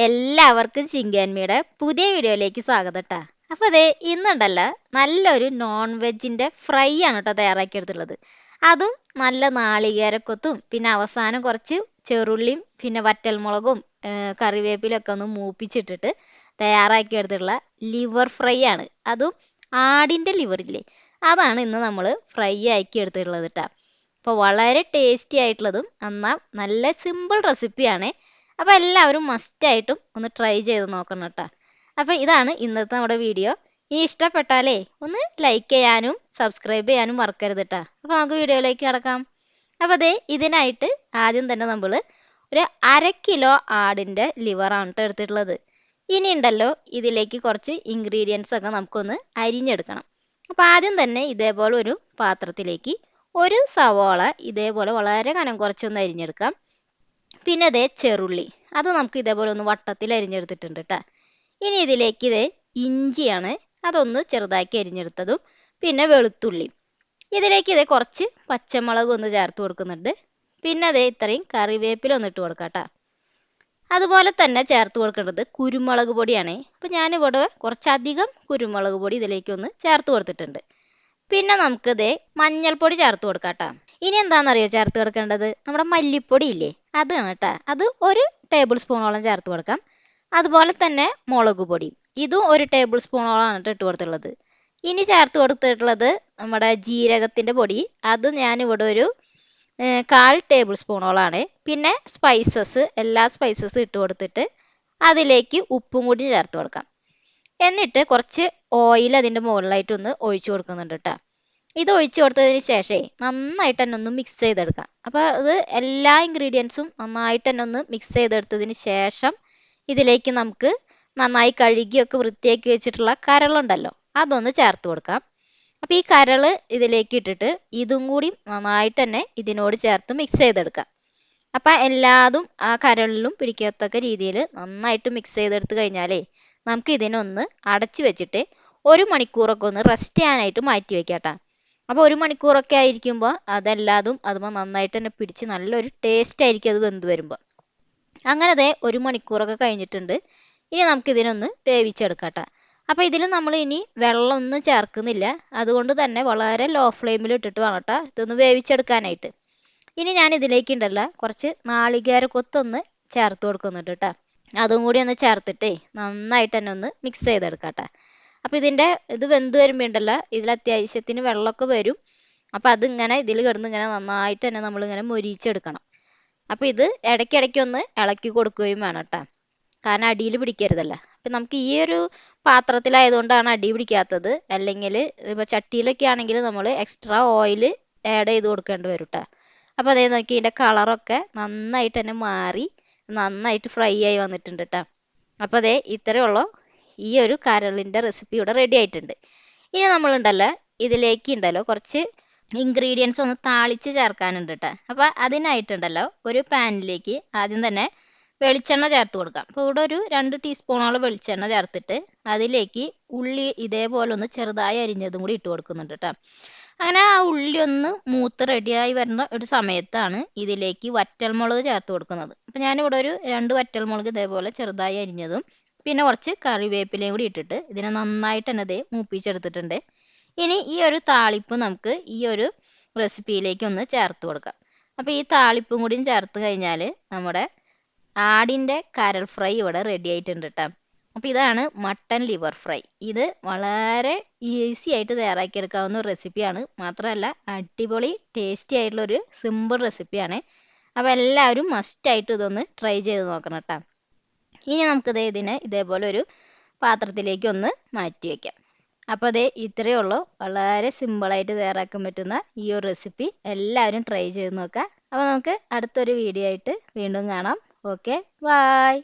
എല്ലാവർക്കും ചിങ്കൻമിയുടെ പുതിയ വീഡിയോയിലേക്ക് സ്വാഗതം ട്ടാ. അപ്പോൾ അതെ ഇന്നുണ്ടല്ലോ നല്ലൊരു നോൺ വെജിൻ്റെ ഫ്രൈ ആണ് കേട്ടോ തയ്യാറാക്കിയെടുത്തുള്ളത്. അതും നല്ല നാളികേരക്കൊത്തും പിന്നെ അവസാനം കുറച്ച് ചെറുള്ളിയും പിന്നെ വറ്റൽമുളകും കറിവേപ്പിലൊക്കെ ഒന്ന് മൂപ്പിച്ചിട്ടിട്ട് തയ്യാറാക്കിയെടുത്തിട്ടുള്ള ലിവർ ഫ്രൈ ആണ്. അതും ആടിൻ്റെ ലിവറില്ലേ, അതാണ് ഇന്ന് നമ്മൾ ഫ്രൈ ആക്കി എടുത്തിട്ടുള്ളത് കേട്ടോ. അപ്പോൾ വളരെ ടേസ്റ്റി ആയിട്ടുള്ളതും എന്നാൽ നല്ല സിമ്പിൾ റെസിപ്പിയാണ്. അപ്പോൾ എല്ലാവരും മസ്റ്റായിട്ടും ഒന്ന് ട്രൈ ചെയ്ത് നോക്കണം കേട്ടോ. അപ്പോൾ ഇതാണ് ഇന്നത്തെ നമ്മുടെ വീഡിയോ. ഈ ഇഷ്ടപ്പെട്ടാലേ ഒന്ന് ലൈക്ക് ചെയ്യാനും സബ്സ്ക്രൈബ് ചെയ്യാനും മറക്കരുത് കേട്ടോ. അപ്പോൾ നമുക്ക് വീഡിയോയിലേക്ക് കിടക്കാം. അപ്പോൾ അതേ ഇതിനായിട്ട് ആദ്യം തന്നെ നമ്മൾ ഒരു 1/2 കിലോ ആടിൻ്റെ ലിവറാണ് കേട്ടോ എടുത്തിട്ടുള്ളത്. ഇനി ഉണ്ടല്ലോ ഇതിലേക്ക് കുറച്ച് ഇൻഗ്രീഡിയൻസ് ഒക്കെ നമുക്കൊന്ന് അരിഞ്ഞെടുക്കണം. അപ്പോൾ ആദ്യം തന്നെ ഇതേപോലെ ഒരു പാത്രത്തിലേക്ക് ഒരു സവാള ഇതേപോലെ വളരെ കനം കുറച്ചൊന്ന് അരിഞ്ഞെടുക്കാം. പിന്നെ ഇതേ ചെറുള്ളി, അത് നമുക്ക് ഇതേപോലെ ഒന്ന് വട്ടത്തിൽ അരിഞ്ഞെടുത്തിട്ടുണ്ട് കേട്ടോ. ഇനി ഇതിലേക്ക് ഇതേ ഇഞ്ചിയാണ്, അതൊന്ന് ചെറുതാക്കി അരിഞ്ഞെടുത്തതും പിന്നെ വെളുത്തുള്ളി. ഇതിലേക്ക് ഇതേ കുറച്ച് പച്ചമുളക് ഒന്ന് ചേർത്ത് കൊടുക്കുന്നുണ്ട്. പിന്നെ അതേ ഇത്രയും കറിവേപ്പില ഒന്ന് ഇട്ട് കൊടുക്കാം കേട്ടോ. അതുപോലെ തന്നെ ചേർത്ത് കൊടുക്കേണ്ടത് കുരുമുളക് പൊടിയാണ്. അപ്പോൾ ഞാനിവിടെ കുറച്ചധികം കുരുമുളക് പൊടി ഇതിലേക്കൊന്ന് ചേർത്ത് കൊടുത്തിട്ടുണ്ട്. പിന്നെ നമുക്കിതേ മഞ്ഞൾപ്പൊടി ചേർത്ത് കൊടുക്കാം കേട്ടോ. ഇനി എന്താണെന്നറിയോ ചേർത്ത് കൊടുക്കേണ്ടത്, നമ്മുടെ മല്ലിപ്പൊടി ഇല്ലേ, അതാണ് കേട്ടോ. അത് 1 ടേബിൾ സ്പൂണോളം ചേർത്ത് കൊടുക്കാം. അതുപോലെ തന്നെ മുളക് പൊടി, ഇതും 1 ടേബിൾ സ്പൂണോളമാണ് ഇട്ട് കൊടുത്തിട്ടുള്ളത്. ഇനി ചേർത്ത് കൊടുത്തിട്ടുള്ളത് നമ്മുടെ ജീരകത്തിൻ്റെ പൊടി, അത് ഞാനിവിടെ ഒരു 1/4 ടേബിൾ സ്പൂണോളാണ്. പിന്നെ സ്പൈസസ്, എല്ലാ സ്പൈസസും ഇട്ട് കൊടുത്തിട്ട് അതിലേക്ക് ഉപ്പും കൂടി ചേർത്ത് കൊടുക്കാം. എന്നിട്ട് കുറച്ച് ഓയിൽ അതിൻ്റെ മുകളിലായിട്ടൊന്ന് ഒഴിച്ചു കൊടുക്കുന്നുണ്ട് കേട്ടോ. ഇത് ഒഴിച്ചു കൊടുത്തതിന് ശേഷം നന്നായിട്ട് തന്നെ ഒന്ന് മിക്സ് ചെയ്തെടുക്കാം. അപ്പോൾ ഇത് എല്ലാ ഇൻഗ്രീഡിയൻസും നന്നായിട്ട് തന്നെ ഒന്ന് മിക്സ് ചെയ്തെടുത്തതിന് ശേഷം ഇതിലേക്ക് നമുക്ക് നന്നായി കഴുകിയൊക്കെ വൃത്തിയാക്കി വെച്ചിട്ടുള്ള കരളുണ്ടല്ലോ, അതൊന്ന് ചേർത്ത് കൊടുക്കാം. അപ്പോൾ ഈ കരൾ ഇതിലേക്ക് ഇട്ടിട്ട് ഇതും കൂടി നന്നായിട്ട് തന്നെ ഇതിനോട് ചേർത്ത് മിക്സ് ചെയ്തെടുക്കാം. അപ്പോൾ എല്ലാതും ആ കരളിലും പിടിക്കത്തക്ക രീതിയിൽ നന്നായിട്ട് മിക്സ് ചെയ്തെടുത്ത് കഴിഞ്ഞാലേ നമുക്ക് ഇതിനൊന്ന് അടച്ചു വെച്ചിട്ട് 1 മണിക്കൂറൊക്കെ ഒന്ന് റെസ്റ്റ് ചെയ്യാനായിട്ട് മാറ്റി വെക്കാം കേട്ടോ. അപ്പോൾ 1 മണിക്കൂറൊക്കെ ആയിരിക്കുമ്പോൾ അതെല്ലാതും അതുമ്പോൾ നന്നായിട്ട് തന്നെ പിടിച്ച് നല്ലൊരു ടേസ്റ്റ് ആയിരിക്കും അത് വെന്ത് വരുമ്പോൾ. അങ്ങനെ ദേ 1 മണിക്കൂറൊക്കെ കഴിഞ്ഞിട്ടുണ്ട്. ഇനി നമുക്കിതിനൊന്ന് വേവിച്ചെടുക്കാം കേട്ടോ. അപ്പോൾ ഇതിൽ നമ്മൾ ഇനി വെള്ളമൊന്നും ചേർക്കുന്നില്ല, അതുകൊണ്ട് തന്നെ വളരെ ലോ ഫ്ലെയിമിൽ ഇട്ടിട്ട് വേണം കേട്ടോ ഇതൊന്ന് വേവിച്ചെടുക്കാനായിട്ട്. ഇനി ഞാൻ ഇതിലേക്ക് ഉണ്ടല്ലോ കുറച്ച് നാളികേരക്കൊത്തൊന്ന് ചേർത്ത് കൊടുക്കുന്നുണ്ട് കേട്ടോ. അതും കൂടി ഒന്ന് ചേർത്തിട്ടേ നന്നായിട്ട് തന്നെ ഒന്ന് മിക്സ് ചെയ്തെടുക്കാം കേട്ടോ. അപ്പോൾ ഇത് വെന്ത് വരുമ്പോൾ ഉണ്ടല്ലോ ഇതിൽ അത്യാവശ്യത്തിന് വെള്ളമൊക്കെ വരും. അപ്പോൾ അതിങ്ങനെ ഇതിൽ കിടന്ന് ഇങ്ങനെ നന്നായിട്ട് തന്നെ നമ്മളിങ്ങനെ മൊരിച്ചെടുക്കണം. അപ്പോൾ ഇത് ഇടയ്ക്കിടയ്ക്ക് ഒന്ന് ഇളക്കി കൊടുക്കുകയും വേണം കേട്ടോ, കാരണം അടിയിൽ പിടിക്കരുതല്ലോ. അപ്പം നമുക്ക് ഈ ഒരു പാത്രത്തിലായതുകൊണ്ടാണ് അടി പിടിക്കാത്തത്. അല്ലെങ്കിൽ ഇപ്പോൾ ചട്ടിയിലൊക്കെ ആണെങ്കിൽ നമ്മൾ എക്സ്ട്രാ ഓയിൽ ആഡ് ചെയ്ത് കൊടുക്കേണ്ടി വരും കേട്ടോ. അപ്പോൾ അതേ നോക്കി ഇതിൻ്റെ കളറൊക്കെ നന്നായിട്ട് തന്നെ മാറി നന്നായിട്ട് ഫ്രൈ ആയി വന്നിട്ടുണ്ട് കേട്ടോ. അപ്പോൾ അതേ ഇത്രയേ ഉള്ളൂ, ഈ ഒരു കരളിൻ്റെ റെസിപ്പി ഇവിടെ റെഡി ആയിട്ടുണ്ട്. ഇനി നമ്മളുണ്ടല്ലോ ഇതിലേക്ക് ഉണ്ടല്ലോ കുറച്ച് ഇൻഗ്രീഡിയൻസ് ഒന്ന് താളിച്ച് ചേർക്കാനുണ്ട് കേട്ടോ. അപ്പോൾ അതിനായിട്ടുണ്ടല്ലോ ഒരു പാനിലേക്ക് ആദ്യം തന്നെ വെളിച്ചെണ്ണ ചേർത്ത് കൊടുക്കാം. അപ്പോൾ ഇവിടെ ഒരു 2 ടീസ്പൂണോളം വെളിച്ചെണ്ണ ചേർത്തിട്ട് അതിലേക്ക് ഉള്ളി ഇതേപോലെ ഒന്ന് ചെറുതായി അരിഞ്ഞതും കൂടി ഇട്ട് കൊടുക്കുന്നുണ്ട് കേട്ടോ. അങ്ങനെ ആ ഉള്ളി ഒന്ന് മൂത്ത് റെഡിയായി വരുന്ന ഒരു സമയത്താണ് ഇതിലേക്ക് വറ്റൽമുളക് ചേർത്ത് കൊടുക്കുന്നത്. അപ്പോൾ ഞാനിവിടെ ഒരു 2 വറ്റൽമുളക് ഇതേപോലെ ചെറുതായി അരിഞ്ഞതും പിന്നെ കുറച്ച് കറിവേപ്പിലയും കൂടി ഇട്ടിട്ട് ഇതിനെ നന്നായിട്ട് തന്നെ ഇതേ മൂപ്പിച്ചെടുത്തിട്ടുണ്ട്. ഇനി ഈ ഒരു താളിപ്പ് നമുക്ക് ഈ ഒരു റെസിപ്പിയിലേക്ക് ഒന്ന് ചേർത്ത് കൊടുക്കാം. അപ്പോൾ ഈ താളിപ്പും കൂടിയും ചേർത്ത് കഴിഞ്ഞാൽ നമ്മുടെ ആടിൻ്റെ കരൾ ഫ്രൈ ഇവിടെ റെഡി ആയിട്ടുണ്ട് കേട്ടോ. അപ്പോൾ ഇതാണ് മട്ടൻ ലിവർ ഫ്രൈ. ഇത് വളരെ ഈസി ആയിട്ട് തയ്യാറാക്കിയെടുക്കാവുന്ന ഒരു റെസിപ്പിയാണ്. മാത്രമല്ല അടിപൊളി ടേസ്റ്റി ആയിട്ടുള്ളൊരു സിമ്പിൾ റെസിപ്പിയാണ്. അപ്പോൾ എല്ലാവരും മസ്റ്റായിട്ട് ഇതൊന്ന് ട്രൈ ചെയ്ത് നോക്കണം കേട്ടോ. ഇനി നമുക്കിത് ഇതിനെ ഇതേപോലെ ഒരു പാത്രത്തിലേക്ക് ഒന്ന് മാറ്റി വയ്ക്കാം. അപ്പോൾ അതേ ഇത്രയേ ഉള്ളൂ, വളരെ സിമ്പിളായിട്ട് തയ്യാറാക്കാൻ പറ്റുന്ന ഈ ഒരു റെസിപ്പി എല്ലാവരും ട്രൈ ചെയ്ത് നോക്കാം. അപ്പോൾ നമുക്ക് അടുത്തൊരു വീഡിയോ ആയിട്ട് വീണ്ടും കാണാം. Okay, by.